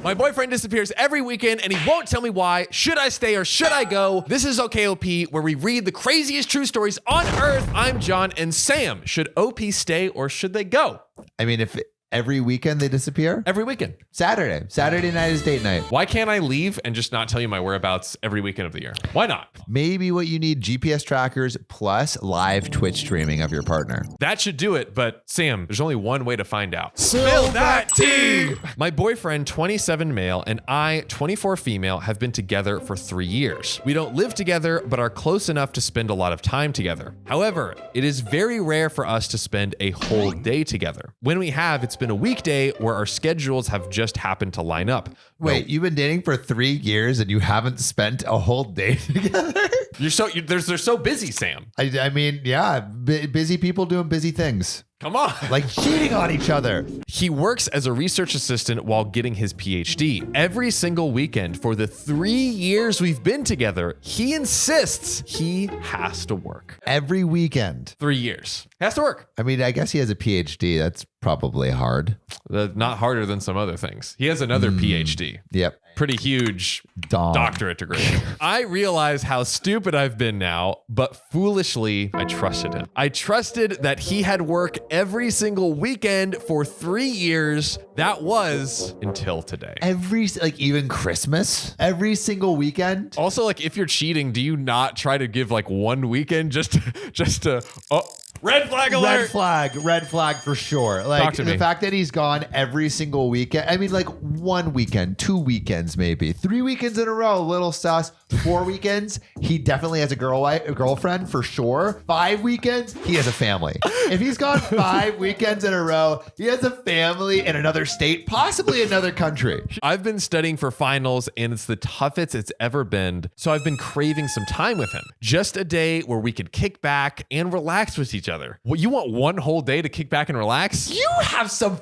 My boyfriend disappears every weekend and he won't tell me why. Should I stay or should I go? This is OKOP, where we read the craziest true stories on earth. I'm John and Sam. Should OP stay or should they go? I mean, if every weekend they disappear? Every weekend. Saturday night is date night. Why can't I leave and just not tell you my whereabouts every weekend of the year? Why not? Maybe what you need, GPS trackers plus live Twitch streaming of your partner. That should do it, but Sam, there's only one way to find out. Spill that tea! My boyfriend, 27 male, and I, 24 female, have been together for 3 years. We don't live together, but are close enough to spend a lot of time together. However, it is very rare for us to spend a whole day together. When we have, it's been a weekday where our schedules have just happened to line up. Wait, you've been dating for 3 years and you haven't spent a whole day together? They're so busy, Sam. I mean, yeah, busy people doing busy things. Come on. Like cheating on each other. He works as a research assistant while getting his PhD. Every single weekend for the 3 years we've been together, he insists he has to work. Every weekend. 3 years. Has to work. I mean, I guess he has a PhD. That's probably hard. Not harder than some other things. He has another PhD. Yep. Pretty huge doctorate degree. I realize how stupid I've been now, but foolishly, I trusted him. I trusted that he had work every single weekend for 3 years. That was until today. Even Christmas? Every single weekend? Also, like, if you're cheating, do you not try to give like one weekend just to red flag alert? Red flag for sure. Like Talk to me. The fact that he's gone every single weekend. I mean, like 1 weekend, 2 weekends, maybe 3 weekends in a row, a little sus. 4 weekends, he definitely has a girlfriend for sure. 5 weekends, he has a family. If he's gone 5 weekends in a row, he has a family in another state, possibly another country. I've been studying for finals and it's the toughest it's ever been. So I've been craving some time with him. Just a day where we could kick back and relax with each other. Well, you want one whole day to kick back and relax? You have some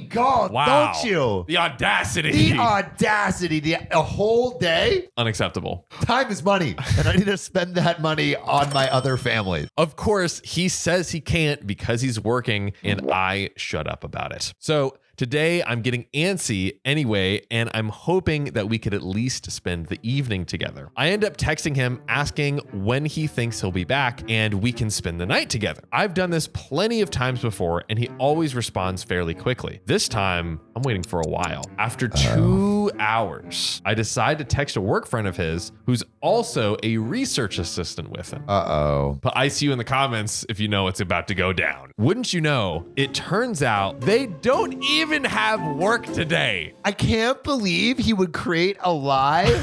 God, wow. Don't you? The audacity. A whole day? Unacceptable. Time is money, and I need to spend that money on my other family. Of course, he says he can't because he's working, and I shut up about it. So today, I'm getting antsy anyway, and I'm hoping that we could at least spend the evening together. I end up texting him asking when he thinks he'll be back, and we can spend the night together. I've done this plenty of times before, and he always responds fairly quickly. This time, I'm waiting for a while. After 2 hours, I decide to text a work friend of his who's also a research assistant with him. But I see you in the comments if you know it's about to go down. Wouldn't you know, it turns out they don't even have work today. I can't believe he would create a lie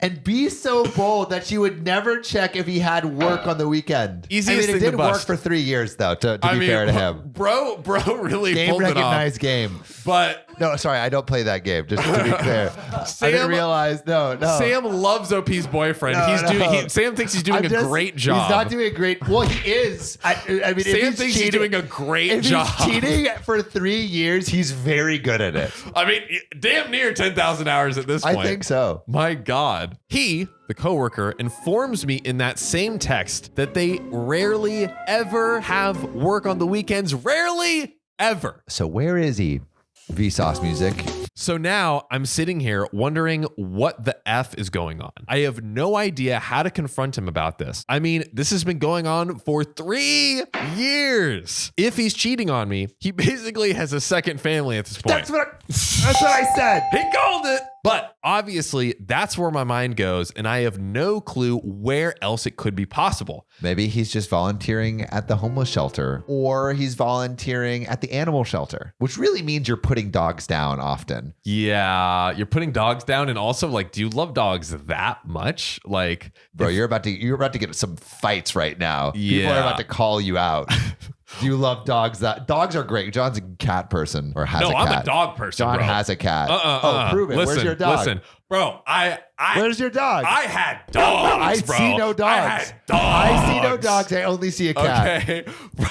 and be so bold that she would never check if he had work on the weekend. Easiest thing it to did bust. work for 3 years, though, to be fair to him. Bro really game pulled it off. recognized game. But no, sorry, I don't play that game, just to be clear. I didn't realize, no. Sam loves OP's boyfriend. Sam thinks he's doing a great job. He's not doing a great, well, he is. I mean, Sam thinks he's doing a great job. If he's cheating for 3 years, he's very good at it. I mean, damn near 10,000 hours at this point. I think so. My God. He, the coworker, informs me in that same text that they rarely ever have work on the weekends. Rarely ever. So where is he? Vsauce music. So now I'm sitting here wondering what the F is going on. I have no idea how to confront him about this. I mean, this has been going on for 3 years. If he's cheating on me, he basically has a second family at this point. That's what I said. He called it. But obviously, that's where my mind goes, and I have no clue where else it could be possible. Maybe he's just volunteering at the homeless shelter, or he's volunteering at the animal shelter, which really means you're putting dogs down often. Yeah, you're putting dogs down, and also, like, do you love dogs that much? Like, bro, you're about to get some fights right now. Yeah. People are about to call you out. Do you love dogs? Dogs are great. John's a cat person, or has a cat. No, I'm a dog person. John bro. has a cat. Prove it. Listen, Where's your dog? Listen, Bro, Where's your dog? I had dogs, I bro. see no dogs. I had dogs. I see no dogs. I only see a cat. Okay,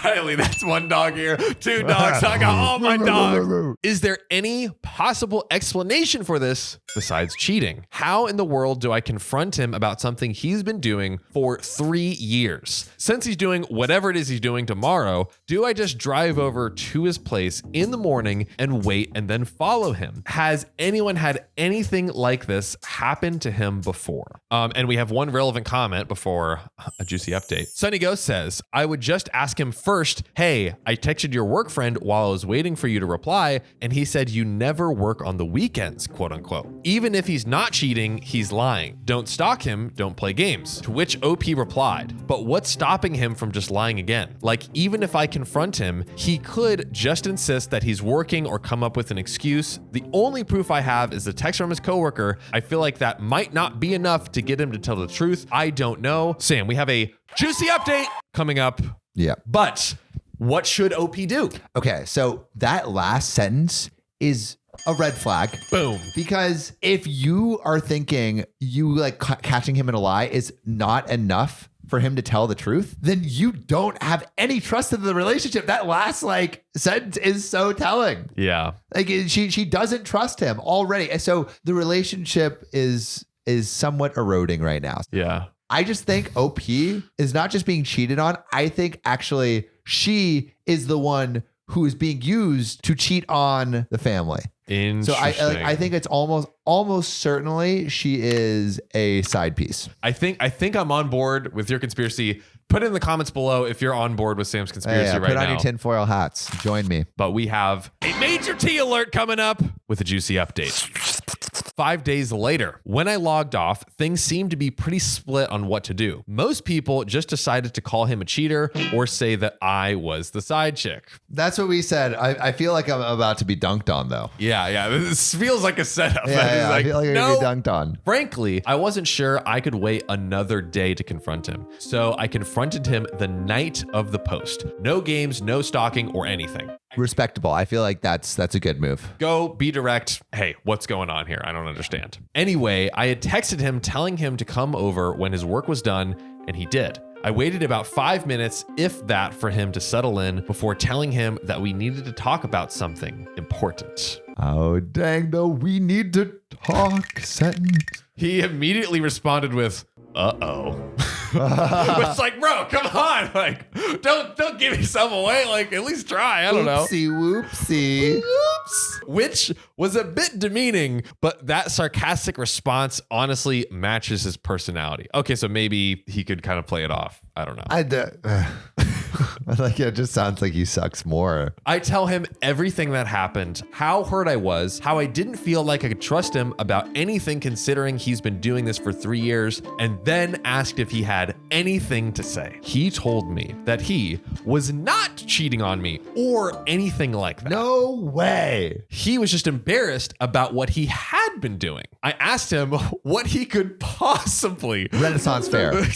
Riley, that's one dog here. 2 dogs. I got all my dogs. Is there any possible explanation for this besides cheating? How in the world do I confront him about something he's been doing for 3 years? Since he's doing whatever it is he's doing tomorrow, do I just drive over to his place in the morning and wait and then follow him? Has anyone had anything like this happen to him before? And we have one relevant comment before a juicy update. Sunny Ghost says, I would just ask him first, hey, I texted your work friend while I was waiting for you to reply, and he said you never work on the weekends, quote unquote. Even if he's not cheating, he's lying. Don't stalk him, don't play games. To which OP replied, but what's stopping him from just lying again? Like, even if I confront him, he could just insist that he's working or come up with an excuse. The only proof I have is the text from his coworker. I feel like that might not be enough to get him to tell the truth. I don't know. Sam, we have a juicy update coming up. Yeah. But what should OP do? Okay, so that last sentence is a red flag. Boom. Because if you are thinking you like catching him in a lie is not enough for him to tell the truth, then you don't have any trust in the relationship. That last like sentence is so telling. Yeah. Like she doesn't trust him already. And so the relationship is somewhat eroding right now. Yeah. I just think OP is not just being cheated on. I think actually she is the one who is being used to cheat on the family. So I think it's almost certainly she is a side piece. I think I'm on board with your conspiracy. Put it in the comments below if you're on board with Sam's conspiracy right now. Put on your tinfoil hats. Join me. But we have a major tea alert coming up with a juicy update. 5 days later, when I logged off, things seemed to be pretty split on what to do. Most people just decided to call him a cheater or say that I was the side chick. That's what we said. I feel like I'm about to be dunked on, though. Yeah. This feels like a setup. Yeah, like, I feel like you're going to be dunked on. Frankly, I wasn't sure I could wait another day to confront him. So I confronted him the night of the post. No games, no stalking or anything. Respectable. I feel like that's a good move. Go, be direct. Hey, what's going on here? I don't understand. Anyway, I had texted him telling him to come over when his work was done, and he did. I waited about 5 minutes, if that, for him to settle in before telling him that we needed to talk about something important. Oh, dang, though, we need to talk sentence. He immediately responded with, uh-oh. It's like, bro, come on. Like, don't give yourself away. Like, at least try. I don't know. Whoopsie. Oops. Which was a bit demeaning, but that sarcastic response honestly matches his personality. Okay, so maybe he could kind of play it off. I don't know. Like, it just sounds like he sucks more. I tell him everything that happened, how hurt I was, how I didn't feel like I could trust him about anything considering he's been doing this for 3 years, and then asked if he had anything to say. He told me that he was not cheating on me or anything like that. No way. He was just embarrassed about what he had been doing. I asked him what he could possibly... Renaissance Fair.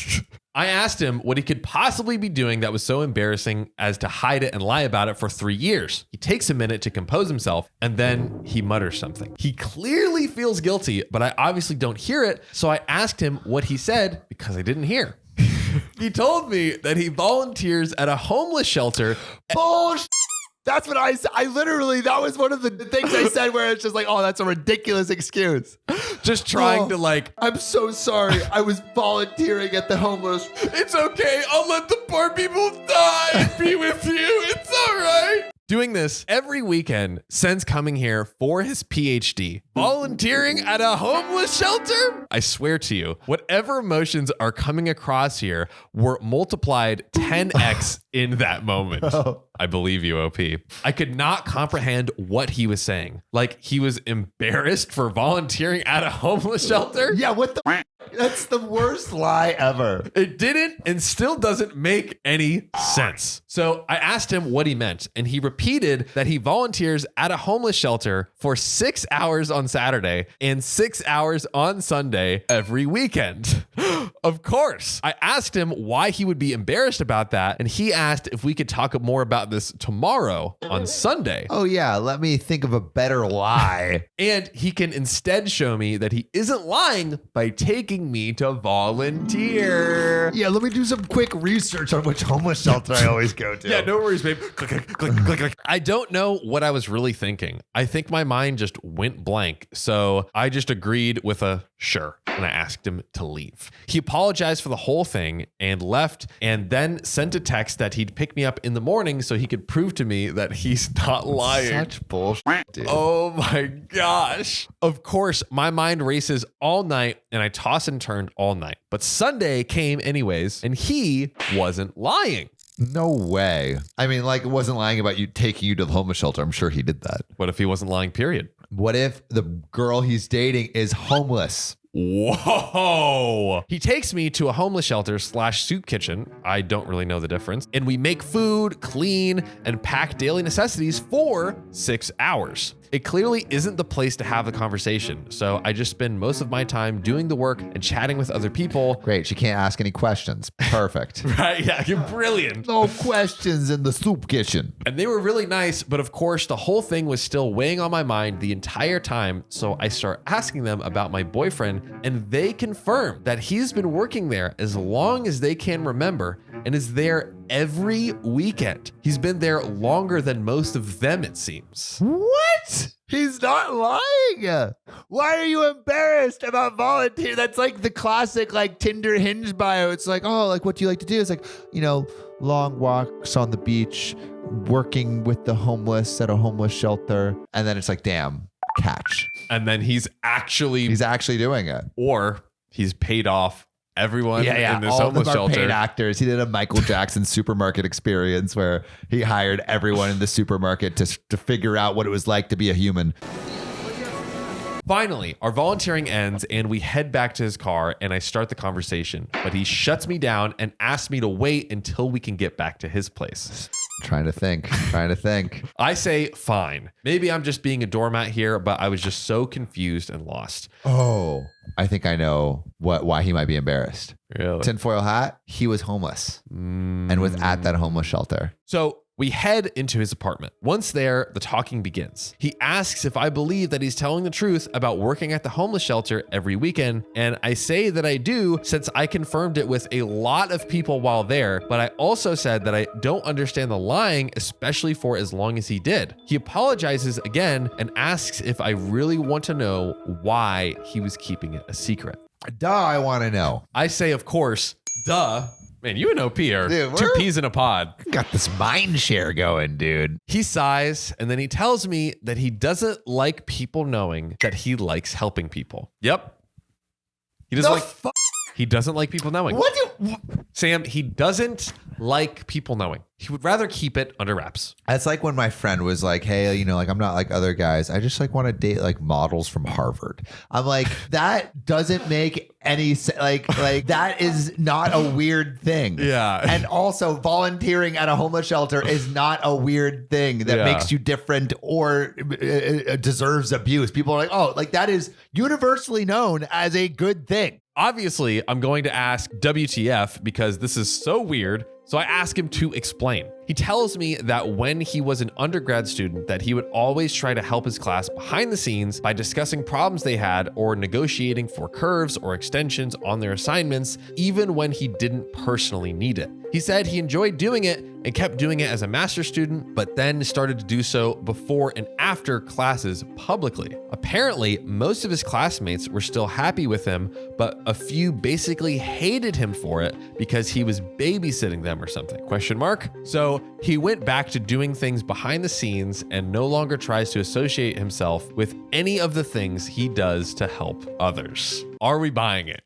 I asked him what he could possibly be doing that was so embarrassing as to hide it and lie about it for 3 years. He takes a minute to compose himself and then he mutters something. He clearly feels guilty, but I obviously don't hear it. So I asked him what he said because I didn't hear. He told me that he volunteers at a homeless shelter. Bullshit. That's what I literally, that was one of the things I said where it's just like, oh, that's a ridiculous excuse. Just trying to like, I'm so sorry. I was volunteering at the homeless. It's okay. I'll let the poor people die and be with you. It's all right. Doing this every weekend since coming here for his PhD. Volunteering at a homeless shelter? I swear to you, whatever emotions are coming across here were multiplied 10x in that moment. Oh. I believe you, OP. I could not comprehend what he was saying. Like, he was embarrassed for volunteering at a homeless shelter? Yeah, what the... That's the worst lie ever. It didn't and still doesn't make any sense. So I asked him what he meant, and he repeated that he volunteers at a homeless shelter for 6 hours on Saturday and 6 hours on Sunday every weekend. Of course. I asked him why he would be embarrassed about that, and he asked if we could talk more about this tomorrow on Sunday. Oh, yeah. Let me think of a better lie. And he can instead show me that he isn't lying by taking me to volunteer. Yeah, let me do some quick research on which homeless shelter I always go to. Yeah, no worries, babe. Click, click, click, click, click. I don't know what I was really thinking. I think my mind just went blank. So I just agreed with a sure. And I asked him to leave. He apologized for the whole thing and left, and then sent a text that he'd pick me up in the morning so he could prove to me that he's not lying. Such bullshit, dude. Oh my gosh. Of course, my mind races all night and I toss and turn all night. But Sunday came anyways, and he wasn't lying. No way. I mean, like, it wasn't lying about you taking you to the homeless shelter. I'm sure he did that. What if he wasn't lying, period? What if the girl he's dating is homeless? Whoa. He takes me to a homeless shelter / soup kitchen. I don't really know the difference. And we make food, clean, and pack daily necessities for 6 hours. It clearly isn't the place to have the conversation. So I just spend most of my time doing the work and chatting with other people. Great. She can't ask any questions. Perfect. Right? Yeah, you're brilliant. No questions in the soup kitchen. And they were really nice, but of course, the whole thing was still weighing on my mind the entire time. So I start asking them about my boyfriend, and they confirm that he's been working there as long as they can remember and is there every weekend. He's been there longer than most of them, it seems. What? He's not lying. Why are you embarrassed about volunteer? That's like the classic like Tinder Hinge bio. It's like, oh, like what do you like to do? It's like, long walks on the beach, working with the homeless at a homeless shelter. And then it's like, damn, catch. And then he's actually doing it. Or he's paid off everyone in this all homeless of them are shelter. paid actors. He did a Michael Jackson supermarket experience where he hired everyone in the supermarket to figure out what it was like to be a human. Finally, our volunteering ends and we head back to his car and I start the conversation, but he shuts me down and asks me to wait until we can get back to his place. Trying to think. I say, fine. Maybe I'm just being a doormat here, but I was just so confused and lost. Oh, I think I know why he might be embarrassed. Really? Tinfoil hat. He was homeless and was at that homeless shelter. So we head into his apartment. Once there, the talking begins. He asks if I believe that he's telling the truth about working at the homeless shelter every weekend, and I say that I do since I confirmed it with a lot of people while there, but I also said that I don't understand the lying, especially for as long as he did. He apologizes again and asks if I really want to know why he was keeping it a secret. Duh, I want to know. I say, of course, duh. Man, you and OP are Dude, two peas in a pod. Got this mind share going, dude. He sighs, and then he tells me that he doesn't like people knowing that he likes helping people. Yep. He doesn't He doesn't like people knowing. Sam, he doesn't like people knowing. He would rather keep it under wraps. That's like when my friend was like, hey, like I'm not like other guys. I just like want to date like models from Harvard. I'm like, that doesn't make any sense. Like that is not a weird thing. Yeah. And also volunteering at a homeless shelter is not a weird thing that makes you different or deserves abuse. People are like, oh, like that is universally known as a good thing. Obviously, I'm going to ask WTF because this is so weird. So I ask him to explain. He tells me that when he was an undergrad student, that he would always try to help his class behind the scenes by discussing problems they had or negotiating for curves or extensions on their assignments, even when he didn't personally need it. He said he enjoyed doing it and kept doing it as a master's student, but then started to do so before and after classes publicly. Apparently, most of his classmates were still happy with him, but a few basically hated him for it because he was babysitting them or something, ? So he went back to doing things behind the scenes and no longer tries to associate himself with any of the things he does to help others. Are we buying it?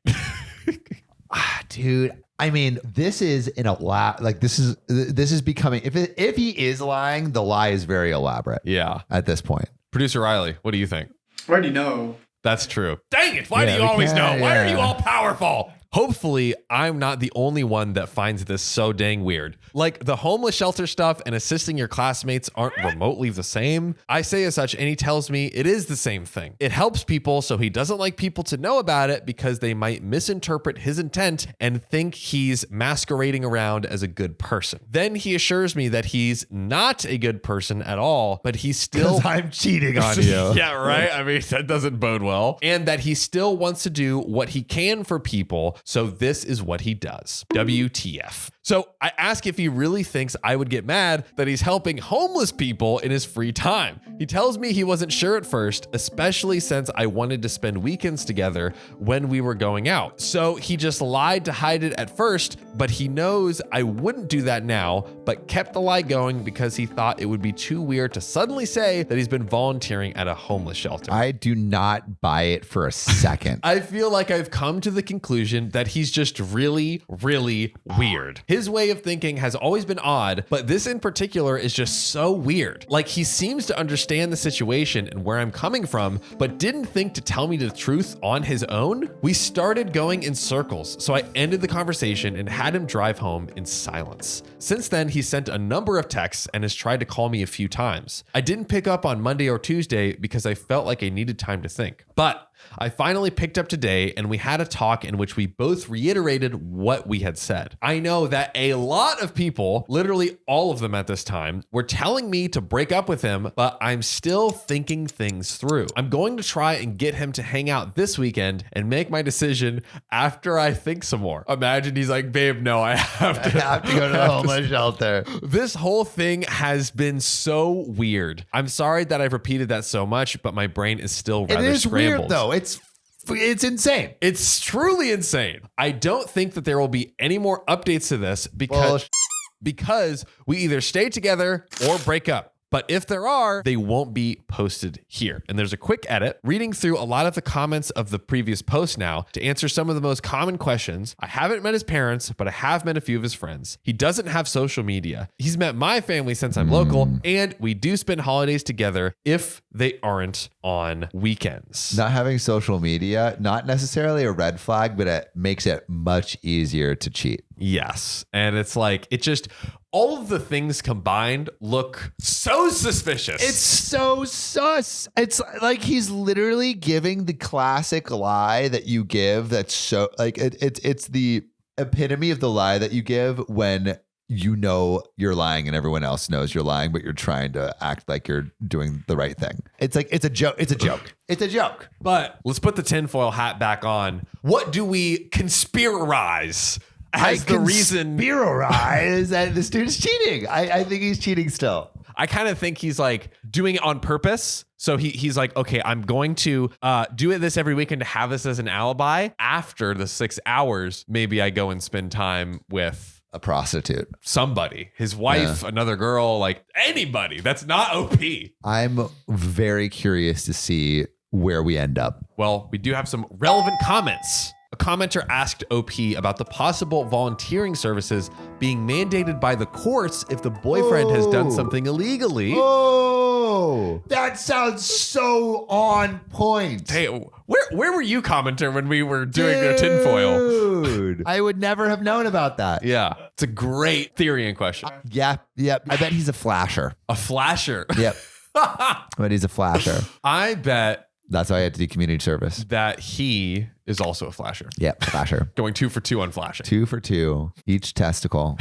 Dude, I mean, this is this is becoming, if he is lying, the lie is very elaborate. Yeah. At this point. Producer Riley, what do you think? I already know That's true. Dang it. Why do Yeah, you we always know? can't- Why are yeah. you all powerful? Hopefully, I'm not the only one that finds this so dang weird. Like, the homeless shelter stuff and assisting your classmates aren't remotely the same. I say as such, and he tells me it is the same thing. It helps people, so he doesn't like people to know about it because they might misinterpret his intent and think he's masquerading around as a good person. Then he assures me that he's not a good person at all, but he's still... I'm cheating on you. Yeah, right? I mean, that doesn't bode well. And that he still wants to do what he can for people, so this is what he does. WTF. So I ask if he really thinks I would get mad that he's helping homeless people in his free time. He tells me he wasn't sure at first, especially since I wanted to spend weekends together when we were going out. So he just lied to hide it at first, but he knows I wouldn't do that now, but kept the lie going because he thought it would be too weird to suddenly say that he's been volunteering at a homeless shelter. I do not buy it for a second. I feel like I've come to the conclusion that he's just really, really weird. His way of thinking has always been odd, but this in particular is just so weird. Like, he seems to understand the situation and where I'm coming from, but didn't think to tell me the truth on his own. We started going in circles, so I ended the conversation and had him drive home in silence. Since then, he sent a number of texts and has tried to call me a few times. I didn't pick up on Monday or Tuesday because I felt like I needed time to think. But I finally picked up today and we had a talk in which we both reiterated what we had said. I know that a lot of people, literally all of them at this time, were telling me to break up with him, but I'm still thinking things through. I'm going to try and get him to hang out this weekend and make my decision after I think some more. Imagine he's like, babe, no, I have to go to the homeless shelter. This whole thing has been so weird. I'm sorry that I've repeated that so much, but my brain is still rather It is scrambled. weird though. It's insane. It's truly insane. I don't think that there will be any more updates to this because we either stay together or break up. But if there are, they won't be posted here. And there's a quick edit. Reading through a lot of the comments of the previous post now to answer some of the most common questions. I haven't met his parents, but I have met a few of his friends. He doesn't have social media. He's met my family since I'm local, and we do spend holidays together if they aren't on weekends. Not having social media, not necessarily a red flag, but it makes it much easier to cheat. Yes. And it's like, it just, all of the things combined look so suspicious. It's so sus. It's like he's literally giving the classic lie that you give. That's so like it's the epitome of the lie that you give when you know you're lying and everyone else knows you're lying, but you're trying to act like you're doing the right thing. It's like, it's a joke. It's a joke. It's a joke. But let's put the tinfoil hat back on. What do we conspirarize as the reason? Conspirarize that this dude's cheating. I think he's cheating still. I kind of think he's like doing it on purpose. So he's like, okay, I'm going to do this every weekend to have this as an alibi. After the 6 hours, maybe I go and spend time with A prostitute. somebody, his wife, another girl, like anybody that's not OP. I'm very curious to see where we end up. Well, we do have some relevant comments. A commenter asked OP about the possible volunteering services being mandated by the courts if the boyfriend has done something illegally. Oh, that sounds so on point. Hey, where were you, commenter, when we were doing the tinfoil? Dude, I would never have known about that. Yeah, it's a great theory and question. Yeah. I bet he's a flasher. A flasher. Yep. I bet he's a flasher. I bet That's why I had to do community service. that he is also a flasher. Yep, flasher. Going 2 for 2 on flashing. 2 for 2, each testicle.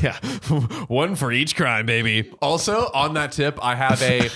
Yeah. 1 for each crime, baby. Also, on that tip, I have a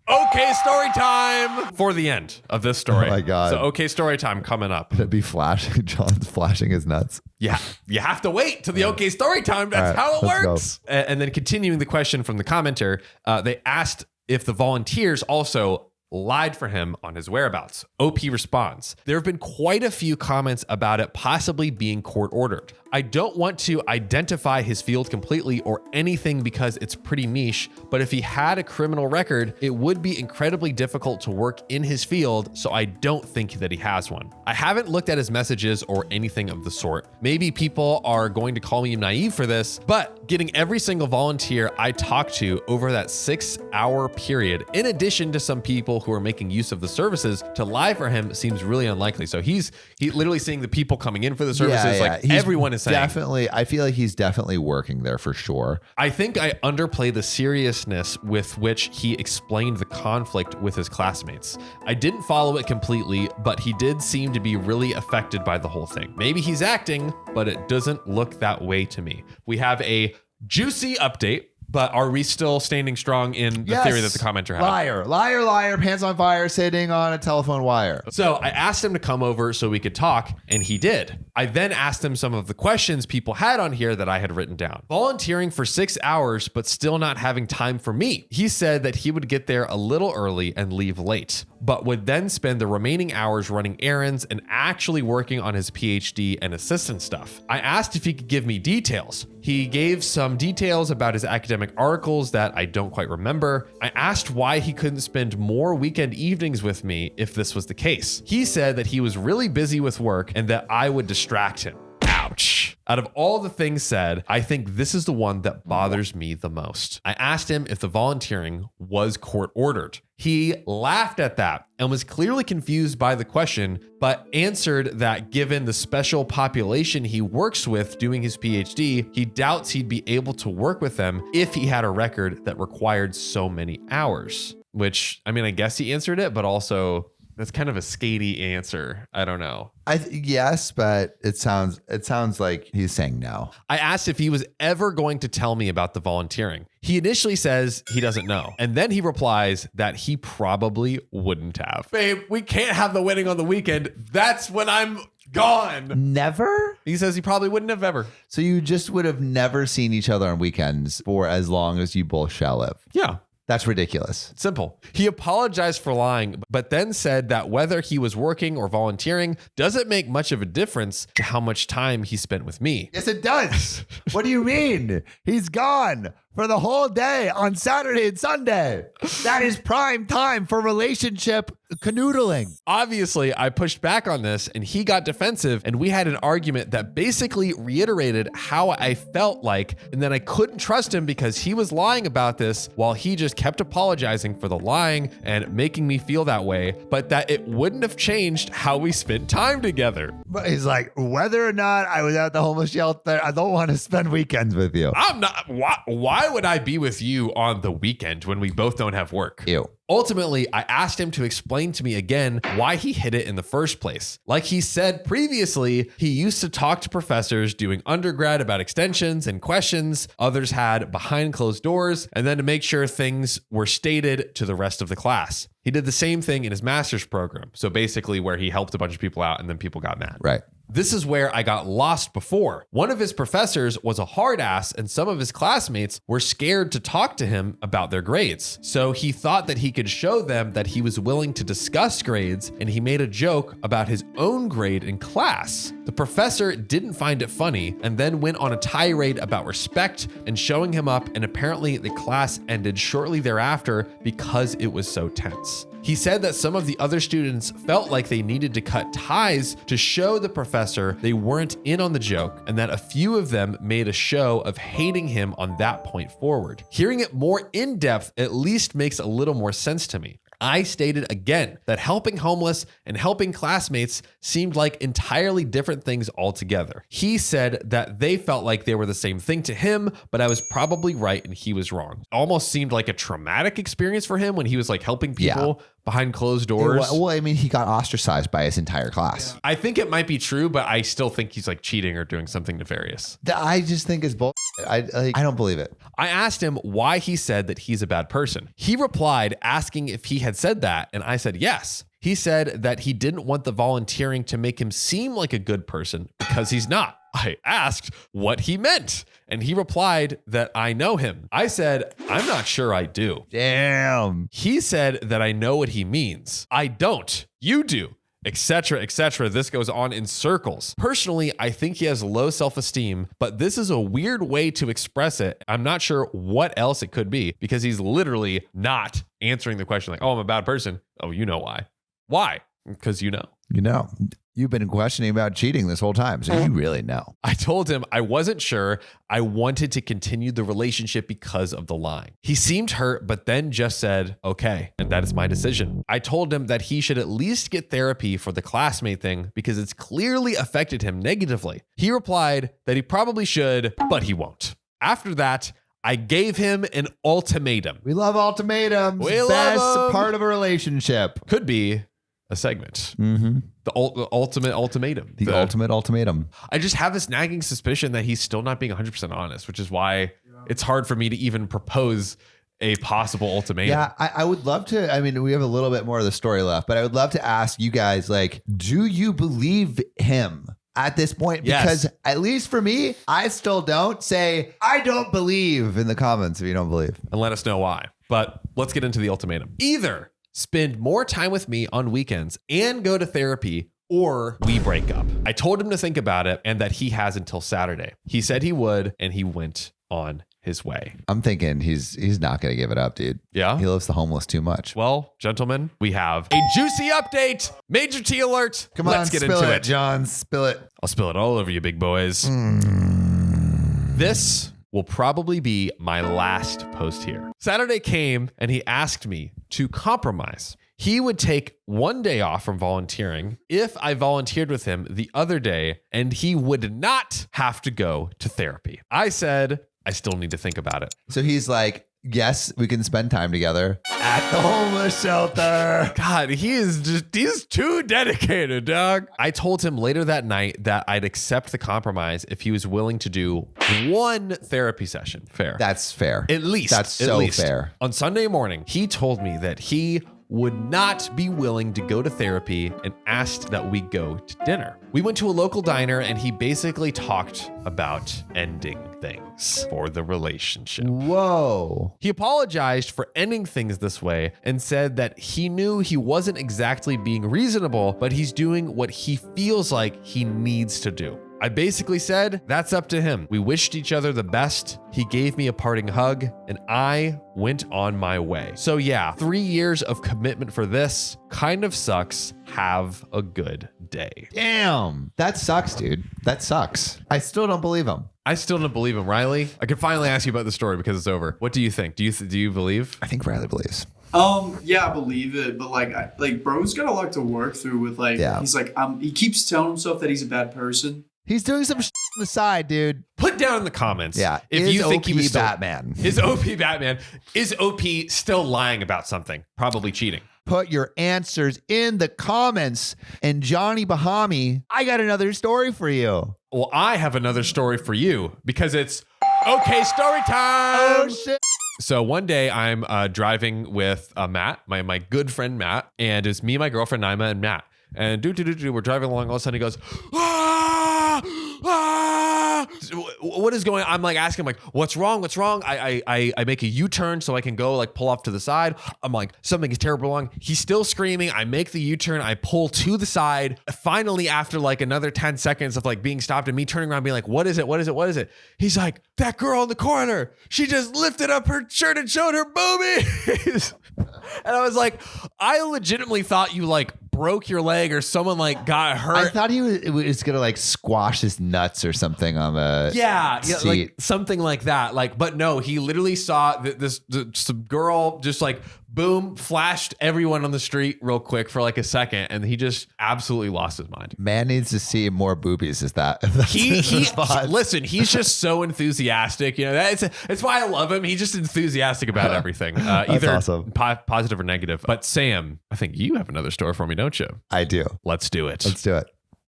okay story time for the end of this story. Oh my God. So okay story time coming up. It'd be flashing. John's flashing his nuts. Yeah. You have to wait till the okay story time. That's All right, how it let's works. And then continuing the question from the commenter, they asked if the volunteers also lied for him on his whereabouts. OP responds, there have been quite a few comments about it possibly being court ordered. I don't want to identify his field completely or anything because it's pretty niche, but if he had a criminal record, it would be incredibly difficult to work in his field, so I don't think that he has one. I haven't looked at his messages or anything of the sort. Maybe people are going to call me naive for this, but Getting every single volunteer I talked to over that 6-hour period, in addition to some people who are making use of the services, to lie for him seems really unlikely. So he's literally seeing the people coming in for the services. Like everyone is saying. Definitely, I feel like he's definitely working there for sure. I think I underplay the seriousness with which he explained the conflict with his classmates. I didn't follow it completely, but he did seem to be really affected by the whole thing. Maybe he's acting, but it doesn't look that way to me. We have a juicy update, but are we still standing strong in the theory that the commenter had? Liar, pants on fire, sitting on a telephone wire. So I asked him to come over so we could talk, and he did. I then asked him some of the questions people had on here that I had written down. Volunteering for 6 hours, but still not having time for me. He said that he would get there a little early and leave late, but would then spend the remaining hours running errands and actually working on his PhD and assistant stuff. I asked if he could give me details. He gave some details about his academic articles that I don't quite remember. I asked why he couldn't spend more weekend evenings with me if this was the case. He said that he was really busy with work and that I would distract him. Ouch. Out of all the things said, I think this is the one that bothers me the most. I asked him if the volunteering was court ordered. He laughed at that and was clearly confused by the question, but answered that given the special population he works with doing his PhD, he doubts he'd be able to work with them if he had a record that required so many hours. Which, I mean, I guess he answered it, but also that's kind of a skatey answer. I don't know. Yes, but it sounds like he's saying no. I asked if he was ever going to tell me about the volunteering. He initially says he doesn't know. And then he replies that he probably wouldn't have. Babe, we can't have the wedding on the weekend. That's when I'm gone. Never? He says he probably wouldn't have ever. So you just would have never seen each other on weekends for as long as you both shall live. Yeah. That's ridiculous. Simple. He apologized for lying, but then said that whether he was working or volunteering doesn't make much of a difference to how much time he spent with me. Yes, it does. What do you mean? He's gone for the whole day on Saturday and Sunday. That is prime time for relationship canoodling. Obviously, I pushed back on this and he got defensive, and we had an argument that basically reiterated how I felt like, and then I couldn't trust him because he was lying about this while he just kept apologizing for the lying and making me feel that way, but that it wouldn't have changed how we spent time together. But he's like, whether or not I was at the homeless shelter, I don't want to spend weekends with you. I'm not. Why would I be with you on the weekend when we both don't have work? Ew. Ultimately, I asked him to explain to me again why he hid it in the first place. Like he said previously, he used to talk to professors doing undergrad about extensions and questions others had behind closed doors, and then to make sure things were stated to the rest of the class. He did the same thing in his master's program. So basically where he helped a bunch of people out and then people got mad. Right. This is where I got lost before. One of his professors was a hard ass and some of his classmates were scared to talk to him about their grades. So he thought that he could show them that he was willing to discuss grades, and he made a joke about his own grade in class. The professor didn't find it funny and then went on a tirade about respect and showing him up, and apparently the class ended shortly thereafter because it was so tense. He said that some of the other students felt like they needed to cut ties to show the professor they weren't in on the joke, and that a few of them made a show of hating him on that point forward. Hearing it more in depth at least makes a little more sense to me. I stated again that helping homeless and helping classmates seemed like entirely different things altogether. He said that they felt like they were the same thing to him, but I was probably right and he was wrong. Almost seemed like a traumatic experience for him when he was like helping people behind closed doors. Well, I mean, he got ostracized by his entire class. I think it might be true, but I still think he's like cheating or doing something nefarious. I just think it's bull. I don't believe it. I asked him why he said that he's a bad person. He replied asking if he had said that, and I said yes. He said that he didn't want the volunteering to make him seem like a good person because he's not. I asked what he meant, and he replied that I know him. I said, I'm not sure I do. Damn. He said that I know what he means. I don't. You do. Etc., etc. This goes on in circles. Personally, I think he has low self-esteem, but this is a weird way to express it. I'm not sure what else it could be because he's literally not answering the question like, oh, I'm a bad person. Oh, you know why. Why? Because you know. You know. You've been questioning about cheating this whole time, so you really know. I told him I wasn't sure. I wanted to continue the relationship because of the lying. He seemed hurt, but then just said, okay, and that is my decision. I told him that he should at least get therapy for the classmate thing because it's clearly affected him negatively. He replied that he probably should, but he won't. After that, I gave him an ultimatum. We love ultimatums. We love Best 'em. part of a relationship. Could be a segment. Mm-hmm. The ultimate ultimatum. The ultimate ultimatum. I just have this nagging suspicion that he's still not being 100% honest, which is why it's hard for me to even propose a possible ultimatum. Yeah, I would love to. I mean, we have a little bit more of the story left, but I would love to ask you guys, like, do you believe him at this point? Yes. Because at least for me, I still don't. Say, I don't believe in the comments if you don't believe. And let us know why. But let's get into the ultimatum. Either spend more time with me on weekends and go to therapy, or we break up. I told him to think about it and that he has until Saturday. He said he would, and he went on his way. I'm thinking he's not going to give it up, dude. Yeah? He loves the homeless too much. Well, gentlemen, we have a juicy update. Major T alert. Come on, let's get spill into it, John. Spill it. I'll spill it all over you, big boys. This will probably be my last post here. Saturday came and he asked me to compromise. He would take one day off from volunteering if I volunteered with him the other day, and he would not have to go to therapy. I said, I still need to think about it. So he's like, yes, we can spend time together at the homeless shelter. God, he's too dedicated, dog. I told him later that night that I'd accept the compromise if he was willing to do one therapy session. Fair. That's fair. At least. That's at so least. fair. On Sunday morning, he told me that he would not be willing to go to therapy and asked that we go to dinner. We went to a local diner and he basically talked about ending things for the relationship. Whoa. He apologized for ending things this way and said that he knew he wasn't exactly being reasonable, but he's doing what he feels like he needs to do. I basically said, that's up to him. We wished each other the best. He gave me a parting hug and I went on my way. So yeah, 3 years of commitment for this kind of sucks. Have a good day. Damn. That sucks, dude. That sucks. I still don't believe him. I still don't believe him. Riley, I can finally ask you about the story because it's over. What do you think? Do you believe? I think Riley believes. Yeah, I believe it, but bro's got a lot to work through with he's like, he keeps telling himself that he's a bad person. He's doing some shit on the side, dude. Put down in the comments. Yeah. If you think OP he was still, Batman. Is OP Batman? Is OP still lying about something? Probably cheating. Put your answers in the comments. And Johnny Bahami, I got another story for you. Well, I have another story for you because it's okay story time. Oh, shit. So one day I'm driving with Matt, my good friend Matt, and it's me, my girlfriend Naima, and Matt. And we're driving along. All of a sudden he goes, what is going on? I'm like asking him, like, what's wrong? I make a U-turn so I can go like pull off to the side. I'm like, something is terrible wrong. He's still screaming. I make the U-turn. I pull to the side. Finally, after like another 10 seconds of like being stopped and me turning around being like, what is it? He's like, that girl in the corner, she just lifted up her shirt and showed her boobies. And I was like, I legitimately thought you like broke your leg or someone like got hurt. I thought he was gonna like squash his nuts or something on the seat. Like something like that. Like, but no, he literally saw some girl just like boom, flashed everyone on the street real quick for like a second, and he just absolutely lost his mind. Man needs to see more boobies. Is that he listen? He's just so enthusiastic. You know, that's why I love him. He's just enthusiastic about everything, either awesome. Positive or negative. But Sam, I think you have another story for me, don't you? I do. Let's do it.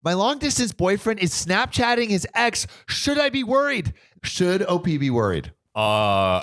My long distance boyfriend is Snapchatting his ex. Should I be worried? Should OP be worried? Yeah.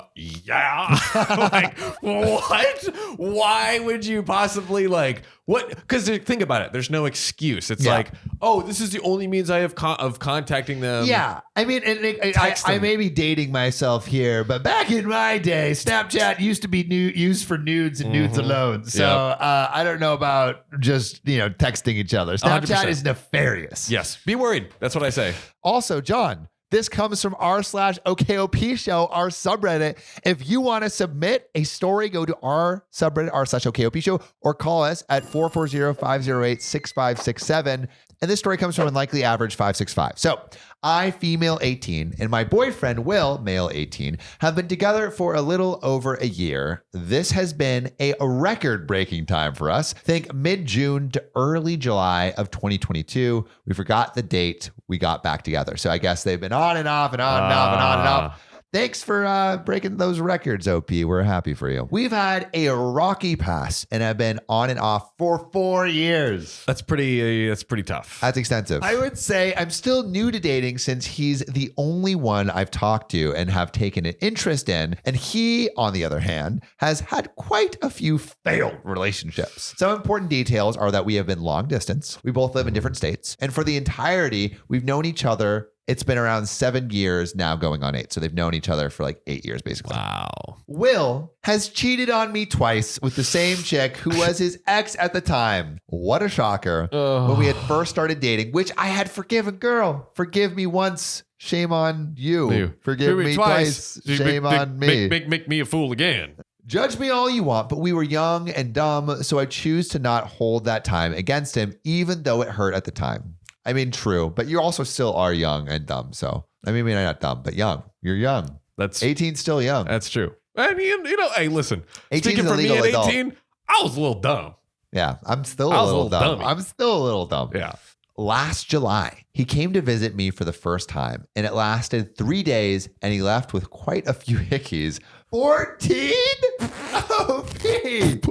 Like, what? Why would you possibly like what? Because think about it. There's no excuse. It's like, oh, this is the only means I have of contacting them. Yeah. I mean, I may be dating myself here, but back in my day, Snapchat used to be used for nudes and nudes alone. So I don't know about just, texting each other. Snapchat 100%. is nefarious. Yes. Be worried. That's what I say. Also, John, this comes from r/OKOPshow, our subreddit. If you want to submit a story, go to our subreddit, r/OKOPshow, or call us at 440-508-6567. And this story comes from Unlikely Average 565. So I, female 18, and my boyfriend, Will, male 18, have been together for a little over a year. This has been a record-breaking time for us. Think mid-June to early July of 2022. We forgot the date we got back together. So I guess they've been on and off and on and off and on and off. Thanks for breaking those records, OP. We're happy for you. We've had a rocky past and have been on and off for 4 years. That's pretty tough. That's extensive. I would say I'm still new to dating since he's the only one I've talked to and have taken an interest in. And he, on the other hand, has had quite a few failed relationships. Some important details are that we have been long distance. We both live in different states. And for the entirety, we've known each other. It's been around 7 years now, going on 8. So they've known each other for like 8 years, basically. Wow. Will has cheated on me twice with the same chick who was his ex at the time. What a shocker. When we had first started dating, which I had forgiven. Girl, forgive me once. Shame on you. Forgive me twice. Shame on me. Make me a fool again. Judge me all you want, but we were young and dumb, so I choose to not hold that time against him, even though it hurt at the time. I mean, true, but you also still are young and dumb. So, I mean, maybe not dumb, but young. You're young. That's 18, still young. That's true. I mean, hey, listen. 18 Speaking is for me a at legal 18, I was a little dumb. Yeah, I'm still a little dumb. Dummy. I'm still a little dumb. Yeah. Last July, he came to visit me for the first time, and it lasted 3 days, and he left with quite a few hickeys. 14? Oh, Pete.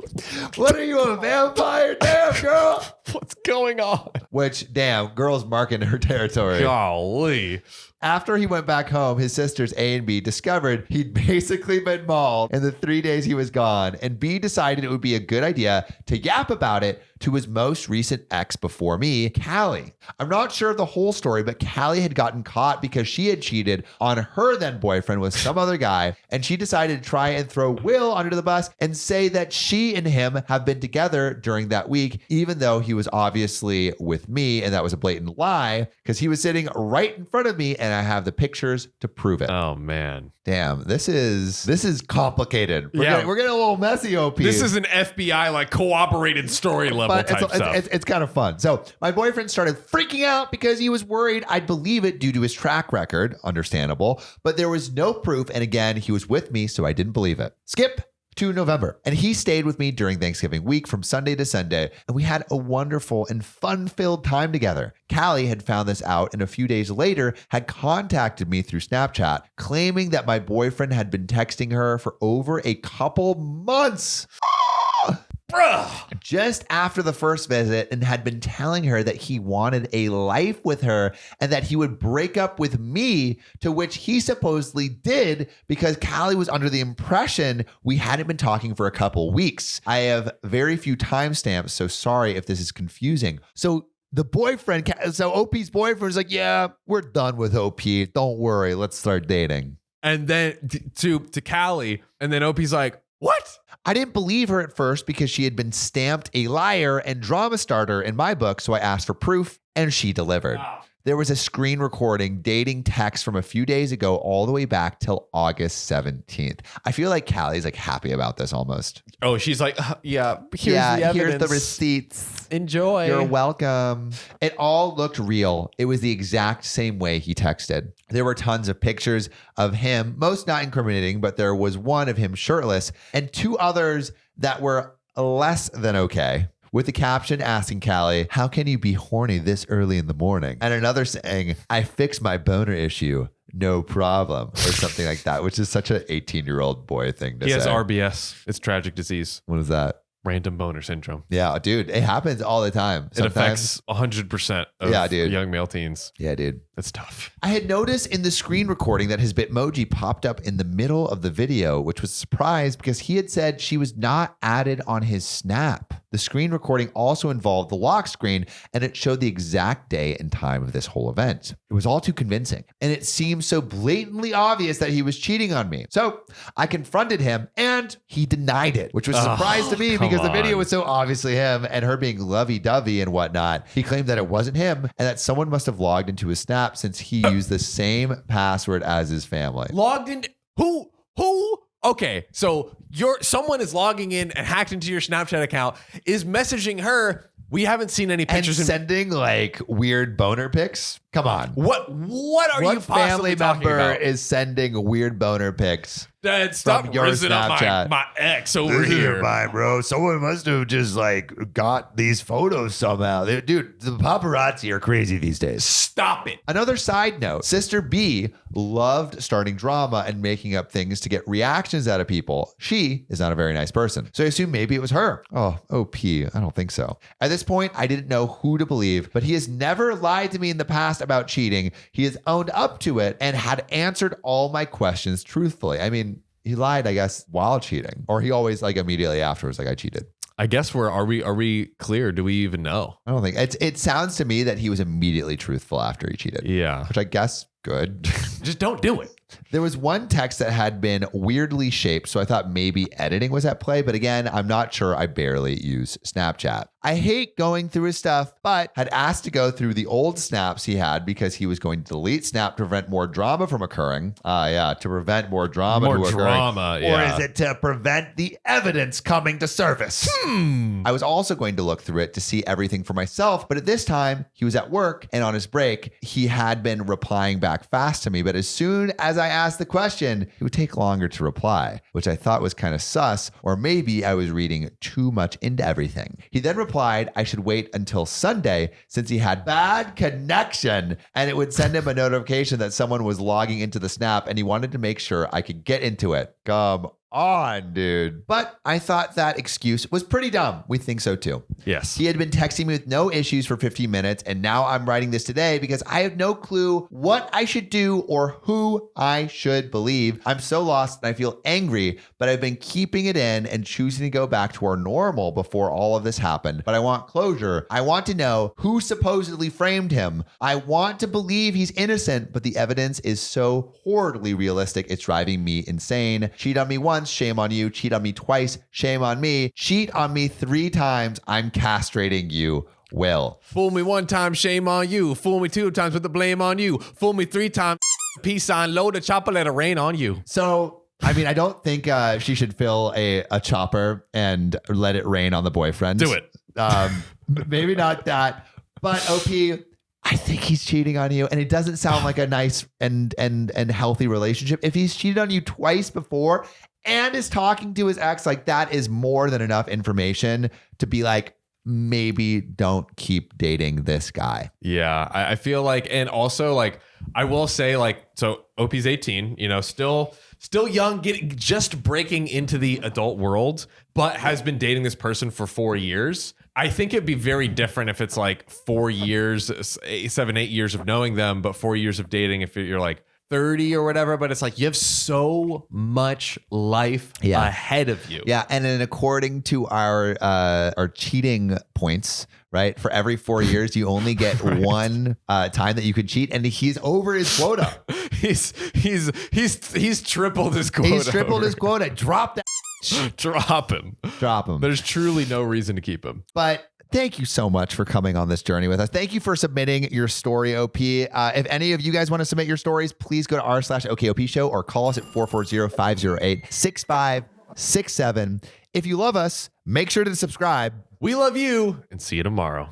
What are you, a vampire? Damn, girl. What's going on? Which, damn, girl's marking her territory. Golly. After he went back home, his sisters A and B discovered he'd basically been mauled in the 3 days he was gone, and B decided it would be a good idea to yap about it to his most recent ex before me, Callie. I'm not sure of the whole story, but Callie had gotten caught because she had cheated on her then boyfriend with some other guy, and she decided to try and throw Will under the bus and say that she and him have been together during that week, even though he was obviously with me, and that was a blatant lie because he was sitting right in front of me, and I have the pictures to prove it. Oh man. Damn, this is complicated. We're Yeah. getting a little messy, OP. This is an FBI like cooperated story level But type stuff. it's kind of fun. So my boyfriend started freaking out because he was worried I'd believe it due to his track record. Understandable. But there was no proof. And again, he was with me, so I didn't believe it. Skip to November. And he stayed with me during Thanksgiving week from Sunday to Sunday. And we had a wonderful and fun-filled time together. Callie had found this out and a few days later had contacted me through Snapchat, claiming that my boyfriend had been texting her for over a couple months. Bruh. Just after the first visit, and had been telling her that he wanted a life with her and that he would break up with me, to which he supposedly did because Callie was under the impression we hadn't been talking for a couple weeks. I have very few timestamps, so sorry if this is confusing. So OP's boyfriend was like, yeah, we're done with OP. Don't worry. Let's start dating. And then to Callie, and then OP's like, what? I didn't believe her at first because she had been stamped a liar and drama starter in my book, so I asked for proof, and she delivered. Wow. There was a screen recording dating text from a few days ago all the way back till August 17th. I feel like Callie's like happy about this almost. Oh, she's like, yeah, here's the receipts. Enjoy. You're welcome. It all looked real. It was the exact same way he texted. There were tons of pictures of him, most not incriminating, but there was one of him shirtless and 2 others that were less than okay, with the caption asking Callie, how can you be horny this early in the morning? And another saying, I fixed my boner issue. No problem. Or something like that, which is such an 18-year-old boy thing to say. He has RBS. It's tragic disease. What is that? Random boner syndrome. Yeah, dude. It happens all the time. It affects 100% of young male teens. Yeah, dude. That's tough. I had noticed in the screen recording that his Bitmoji popped up in the middle of the video, which was a surprise because he had said she was not added on his Snap. The screen recording also involved the lock screen, and it showed the exact day and time of this whole event. It was all too convincing, and it seemed so blatantly obvious that he was cheating on me. So I confronted him, and he denied it, which was a surprise to me because the video was so obviously him and her being lovey-dovey and whatnot. He claimed that it wasn't him and that someone must have logged into his Snap since he used the same password as his family. Logged in? Who? Okay, so someone is logging in and hacked into your Snapchat account, is messaging her We haven't seen any And pictures. sending like weird boner pics. Come on. What are you possibly family talking member about? is sending weird boner pics? Dad, stop from your rizzing up Snapchat. my ex over here. Mine, bro. Someone must have just like got these photos somehow. Dude, the paparazzi are crazy these days. Stop it. Another side note, Sister B loved starting drama and making up things to get reactions out of people. She is not a very nice person. So I assume maybe it was her. Oh, OP. I don't think so. At this point, I didn't know who to believe, but he has never lied to me in the past about cheating. He has owned up to it and had answered all my questions truthfully. I mean, he lied, I guess, while cheating, or he always like immediately afterwards, like I cheated. I guess are we clear? Do we even know? I don't think it sounds to me that he was immediately truthful after he cheated. Yeah. Which I guess good. Just don't do it. There was one text that had been weirdly shaped, so I thought maybe editing was at play. But again, I'm not sure. I barely use Snapchat. I hate going through his stuff, but had asked to go through the old snaps he had because he was going to delete Snap to prevent more drama from occurring. To prevent more drama More to occurring. drama, yeah. Or is it to prevent the evidence coming to surface? I was also going to look through it to see everything for myself, but at this time, he was at work and on his break, he had been replying back fast to me. But as soon as I asked the question, it would take longer to reply, which I thought was kind of sus, or maybe I was reading too much into everything. He then replied I should wait until Sunday since he had bad connection and it would send him a notification that someone was logging into the Snap and he wanted to make sure I could get into it. Come on, dude. But I thought that excuse was pretty dumb. We think so too. Yes. He had been texting me with no issues for 15 minutes, and now I'm writing this today because I have no clue what I should do or who I should believe. I'm so lost and I feel angry, but I've been keeping it in and choosing to go back to our normal before all of this happened. But I want closure. I want to know who supposedly framed him. I want to believe he's innocent, but the evidence is so horribly realistic. It's driving me insane. Cheat on me once, shame on you. Cheat on me twice, shame on me. Cheat on me 3 times, I'm castrating you. Will. Fool me 1 time, shame on you. Fool me 2 times, with the blame on you. Fool me 3 times, peace sign, load a chopper, let it rain on you. So, I mean, I don't think she should fill a chopper and let it rain on the boyfriend. Do it. Maybe not that, but OP, I think he's cheating on you, and it doesn't sound like a nice and healthy relationship. If he's cheated on you twice before and is talking to his ex, like that is more than enough information to be like, maybe don't keep dating this guy. Yeah, I feel like, and also like, I will say like, so OP's 18, you know, still young, just breaking into the adult world, but has been dating this person for 4 years. I think it'd be very different if it's like 4 years, 7, 8 years of knowing them, but 4 years of dating if you're like 30 or whatever. But it's like you have so much life ahead of you. Yeah, and then according to our cheating points, right? For every 4 years, you only get one time that you could cheat, and he's over his quota. He's tripled his quota. He's tripled his quota. Drop that. Drop him. Drop him. There's truly no reason to keep him. But thank you so much for coming on this journey with us. Thank you for submitting your story, OP. If any of you guys want to submit your stories, please go to r/OKOPshow or call us at 440-508-6567. If you love us, make sure to subscribe. We love you and see you tomorrow.